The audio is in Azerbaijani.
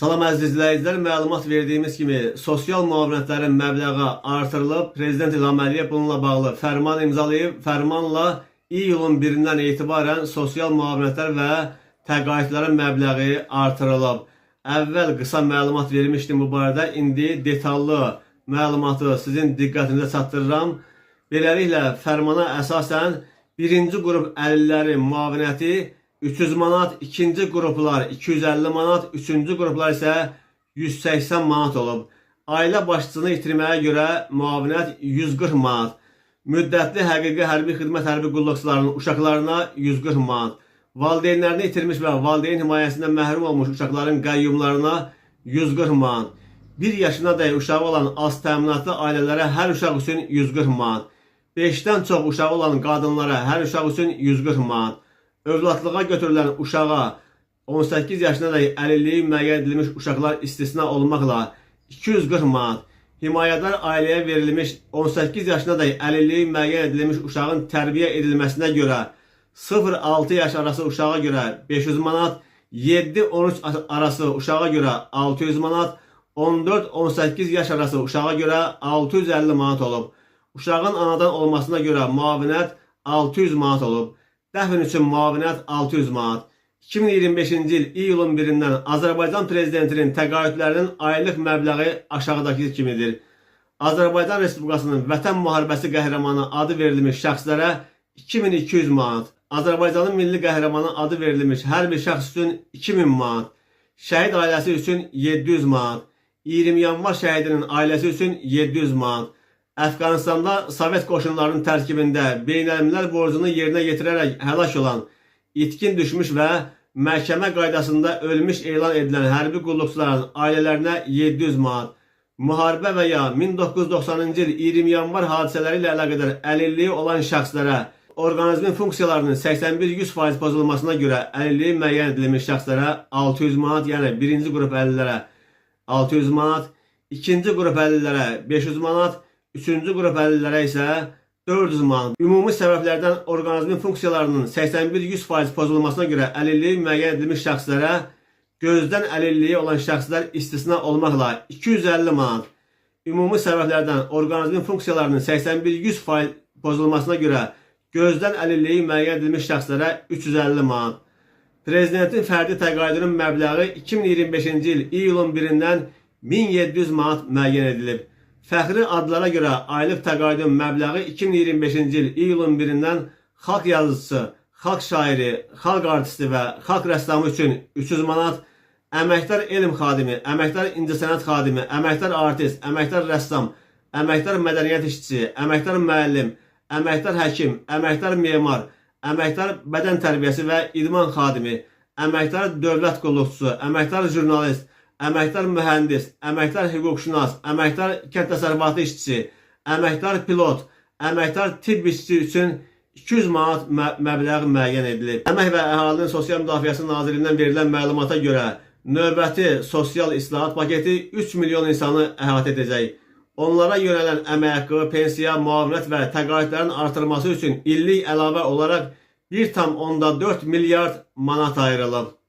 Salam əziz izləyicilər, məlumat verdiyimiz kimi sosial müavinətlərin məbləği artırılıb. Prezident İlham Əliyev bununla bağlı fərman imzalayıb. Fərmanla iyulun 1-dən etibarən sosial müavinətlər və təqaüdlərin məbləği artırılıb. Əvvəl qısa məlumat vermişdim bu barədə. İndi detallı məlumatı sizin diqqətinizə çatdırıram. Beləliklə, fərmana əsasən birinci qrup əlillərin müavinəti 300 manat, ikinci qruplar 250 manat, üçüncü qruplar isə 180 manat olub. Ailə başçısını itirməyə görə müavinət 140 manat. Müddətli həqiqi hərbi xidmət hərbi qulluqçularının uşaqlarına 140 manat. Valideynlərini itirmiş və valideyn himayəsindən məhrum olmuş uşaqların qəyyumlarına 140 manat. 1 yaşına dək uşağı olan az təminatlı ailələrə hər uşaq üçün 140 manat. 5-dən çox uşağı olan qadınlara hər uşaq üçün 140 manat. Övladlığa götürülən uşağa 18 yaşına dək əlilliyi müəyyən edilmiş uşaqlar istisna olmaqla 240 manat, himayədar ailəyə verilmiş 18 yaşına dək əlilliyi müəyyən edilmiş uşağın tərbiyə edilməsinə görə 0-6 yaş arası uşağa görə 500 manat, 7-13 arası uşağa görə 600 manat, 14-18 yaş arası uşağa görə 650 manat olub. Uşağın anadan olmasına görə müavinət 600 manat olub. Dəfn üçün müavinət 600 manat. 2025-ci il iyulun 1-dən Azərbaycan Prezidentinin təqaüdlərinin aylıq məbləği aşağıdakı kimidir. Azərbaycan Respublikasının Vətən Müharibəsi qəhrəmanı adı verilmiş şəxslərə 2200 manat. Azərbaycanın milli qəhrəmanı adı verilmiş hər bir şəxs üçün 2000 manat. Şəhid ailəsi üçün 700 manat. 20 yanvar şəhidinin ailəsi üçün 700 manat. Əfqanistanda Sovet qoşunlarının tərkibində beynəlmiləl borcunu yerinə yetirərək həlak olan, itkin düşmüş və məhkəmə qaydasında ölmüş elan edilən hərbi qulluqçuların ailələrinə 700 manat. Müharibə və ya 1990-cı il 20 yanvar hadisələri ilə əlaqədar əlilliyi olan şəxslərə, orqanizmin funksiyalarının 81-100% pozulmasına görə əlilliyi müəyyən edilmiş şəxslərə 600 manat, yəni birinci qrup əlillərə 600 manat, ikinci qrup əlillərə 500 manat, üçüncü qrup əlillərə isə 400 manat. Ümumi səbəblərdən orqanizmin funksiyalarının 81-100% pozulmasına görə əlilliyi müəyyən edilmiş şəxslərə, gözdən əlilliyi olan şəxslər istisna olmaqla 250 manat. Ümumi səbəblərdən orqanizmin funksiyalarının 81-100% pozulmasına görə gözdən əlilliyi müəyyən edilmiş şəxslərə 350 manat. Prezidentin fərdi təqaüdünün məbləği 2025-ci il iyulun 1-dən 1700 manat müəyyən edilib. Fəxri adlara görə aylıq təqaüdün məbləği 2025-ci il iyulun 1-dən xalq yazıcısı, xalq şairi, xalq artisti və xalq rəssamı üçün 300 manat, əməkdar elm xadimi, əməkdar incəsənət xadimi, əməkdar artist, əməkdar rəssam, əməkdar mədəniyyət işçisi, əməkdar müəllim, əməkdar həkim, əməkdar memar, əməkdar bədən tərbiyəsi və idman xadimi, əməkdar dövlət qulluqçusu, əməkdar jurnalist, əməkdar mühəndis, əməkdar hüquqşünas, əməkdar kənd təsərrüfatı işçisi, əməkdar pilot, əməkdar tibb işçisi üçün 200 manat məbləğ müəyyən edilib. Əmək və Əhalinin Sosial Müdafiəsi Nazirliyindən verilən məlumata görə növbəti sosial islahat paketi 3 milyon insanı əhatə edəcək. Onlara yönələn əmək haqqı, pensiya, müavinət və təqaüdlərin artırılması üçün illik əlavə olaraq 1,4 milyard manat ayrılıb.